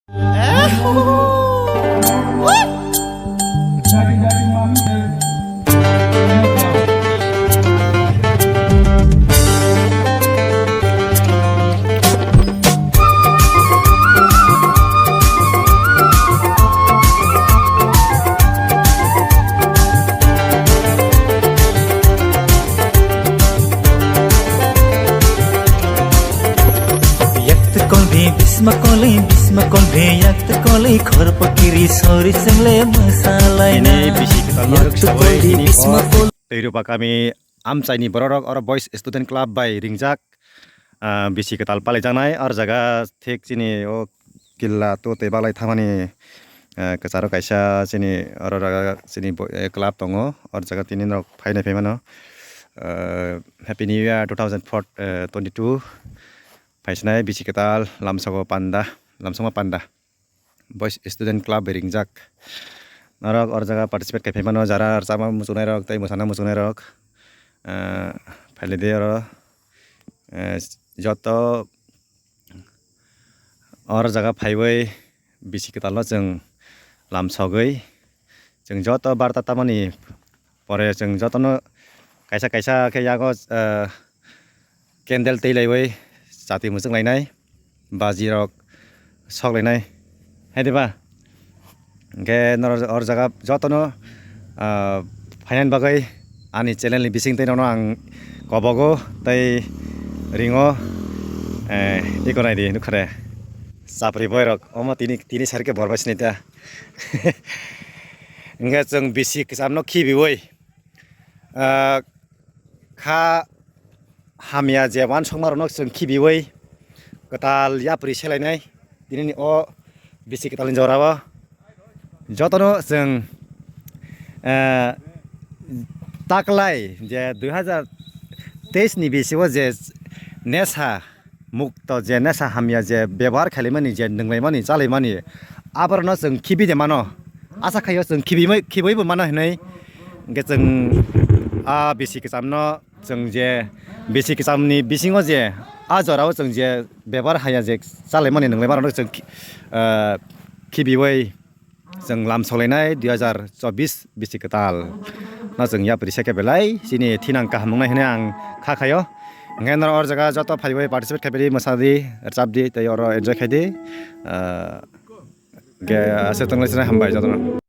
Dari mami Bisma kolbe yakt koli khor pakiri sori semle masalai ini bisi kita lorok sawai ini kol Eropa kami amcai borok or boys student club by ringjak bisi ketal pale janai or jaga thik sini o killa to te balai thamani kacharo kaisa sini or jaga sini club tongo or jaga tinin rok phaina phaimano happy new year 2022 paisnai bisi ketal lamsongo panda boys student club ringjak narok or jaga participate kai phaimano jara chama musunai rok tai musana musunai rok phaile de ro joto or jaga phaibai bisi ketalo jeng lamsogoi jeng joto barta tamani pore jeng jotono kaisa ke yago candle tei laibai jati musung lainai baji rok sok lainai haideba ke nor or jaga jotono finance bagai ani channel ni bising tei nono ang kobogo tai ringo iko nai di nukhare sapri boy rok omo tini sarke borbas ni ta nge jeng bisi kisamno khibi oi kha hamia je wan songmar nok jeng khibi oi ketal yapri selainai dinini o bisi ketalin jorawa jotono jeng taklai je 2023 ni bisiwo je nesa mukto je nesa hamia je bebar khalimani je nunglaimani chalaimani abarno jeng khibi de mano asa khayo jeng khiboi bo mano hinai ge jeng a bisi kesamno jeng je bisi kesamni bisingo je a jorao jeng je bebar haya je chalaimani nunglaimano jeng khibiwai jeng lamsolainai 2024 bisi ketal na jeng yapri seke belai sini thinang kahamnai hene ang khakhayo ngenor or jaga joto phaibai participate khaibari masadi chapdi tai or enjoy khaidi ge asetonglai sina hambai jotono।